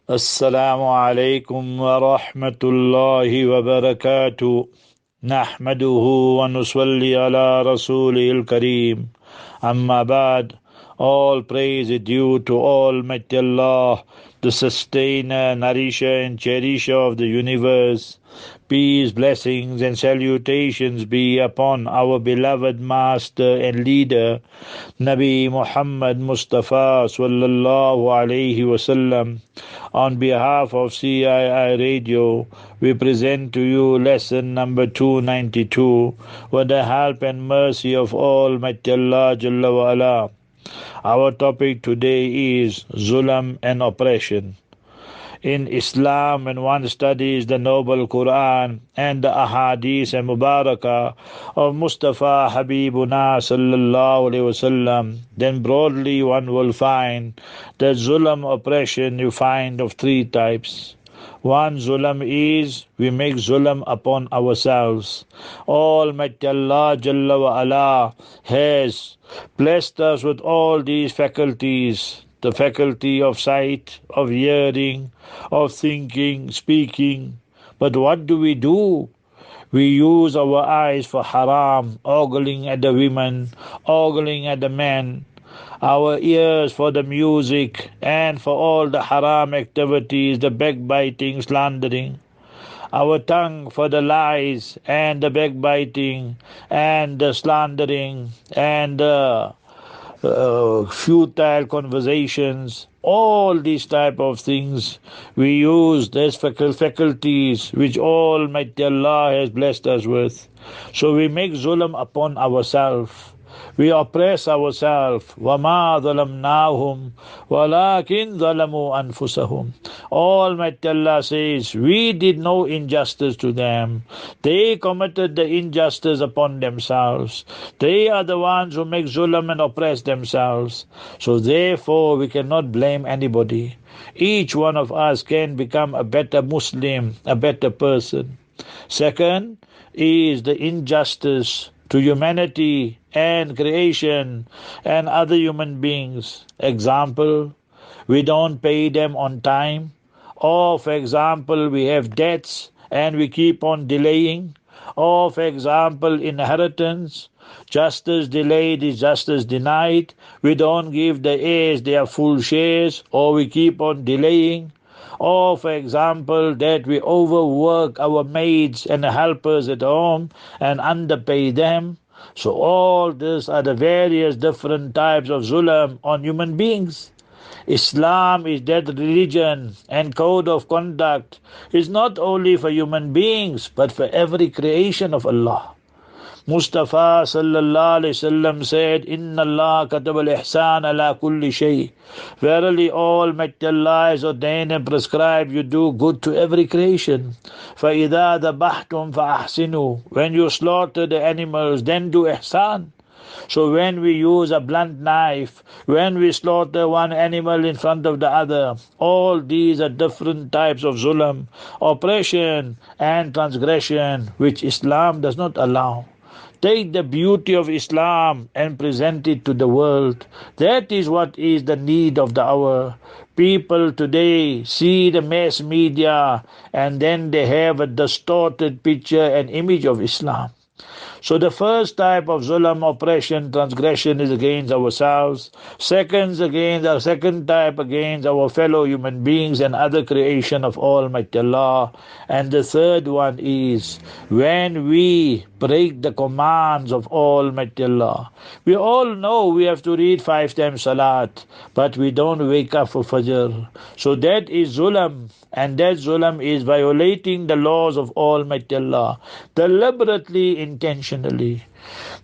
Assalamu alaikum wa rahmatullahi wa barakatuh. Nahmaduhu wa nusalli ala rasulil kareem. Amma ba'd. All praise is due to Almighty Allah, the sustainer, nourisher and cherisher of the universe. Peace, blessings and salutations be upon our beloved master and leader, Nabi Muhammad Mustafa sallallahu alayhi wasallam. On behalf of CII Radio, we present to you lesson number 292 with the help and mercy of Almighty Allah Jalla wa Ala. Our topic today is Zulam and oppression. In Islam, when one studies the noble Quran and the Ahadith and Mubarakah of Mustafa Habibuna sallallahu alaihi wasallam, then broadly one will find that Zulam oppression you find of three types. One Zulam is we make Zulam upon ourselves. Almighty Allah Jalla wa Ala has blessed us with all these faculties. The faculty of sight, of hearing, of thinking, speaking. But what do? We use our eyes for haram, ogling at the women, ogling at the men, our ears for the music and for all the haram activities, the backbiting, slandering, our tongue for the lies and the backbiting and the slandering and the futile conversations, all these type of things we use as faculties which Almighty Allah has blessed us with. So we make Zulam upon ourselves. We oppress ourselves. وَمَا ظَلَمْنَاهُمْ وَلَكِنْ ظَلَمُوا أَنفُسَهُمْ. Almighty Allah says, we did no injustice to them. They committed the injustice upon themselves. They are the ones who make Zulam and oppress themselves. So therefore we cannot blame anybody. Each one of us can become a better Muslim, a better person. Second is the injustice to humanity and creation and other human beings. Example, we don't pay them on time. Or for example, we have debts and we keep on delaying. Or for example, inheritance. Justice delayed is justice denied. We don't give the heirs their full shares, or we keep on delaying. Or for example, that we overwork our maids and helpers at home and underpay them. So all these are the various different types of Zulam on human beings. Islam is that religion and code of conduct is not only for human beings but for every creation of Allah. Mustafa sallallahu alayhi wasallam said, Inna Allah katab al-ihsan ala kulli shay. Verily Almighty Allah has ordained and prescribed you do good to every creation. فَإِذَا ذَبَحْتُمْ فَأَحْسِنُوا. When you slaughter the animals, then do ihsan. So when we use a blunt knife, when we slaughter one animal in front of the other, all these are different types of Zulam, oppression and transgression, which Islam does not allow. Take the beauty of Islam and present it to the world. That is what is the need of the hour. People today see the mass media and then they have a distorted picture and image of Islam. So the first type of Zulam, oppression, transgression is against ourselves. Second type against our fellow human beings and other creation of Almighty Allah. And the third one is when we break the commands of Almighty Allah. We all know we have to read 5 times Salat, but we don't wake up for Fajr. So that is Zulam. And that Zulam is violating the laws of Almighty Allah, deliberately, intentionally.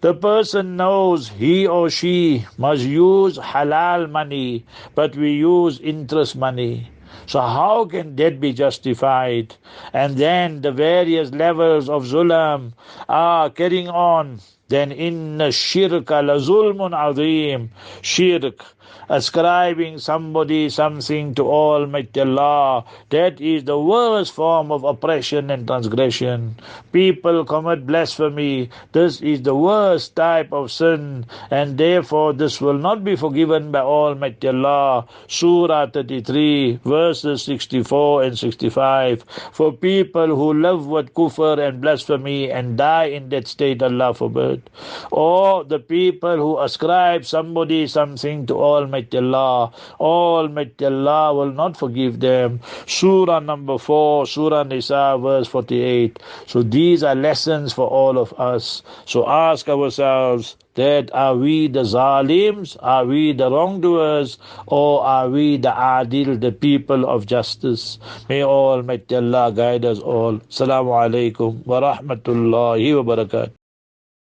The person knows he or she must use halal money, but we use interest money. So how can that be justified? And then the various levels of Zulam are carrying on. Then inna shirka la zulmun azim. Shirk, ascribing somebody something to Almighty Allah. That is the worst form of oppression and transgression. People commit blasphemy. This is the worst type of sin, and therefore this will not be forgiven by Almighty Allah. Surah 33, verses 64 and 65. For people who live with kufr and blasphemy and die in that state, Allah forbid. Or the people who ascribe somebody something to Almighty Allah, Almighty Allah will not forgive them. Surah number 4, Surah Nisa, verse 48. So these are lessons for all of us. So ask ourselves, that are we the zalims, are we the wrongdoers, or are we the adil, the people of justice? May Almighty Allah guide us all. Assalamu alaikum wa rahmatullahi wa barakatuh.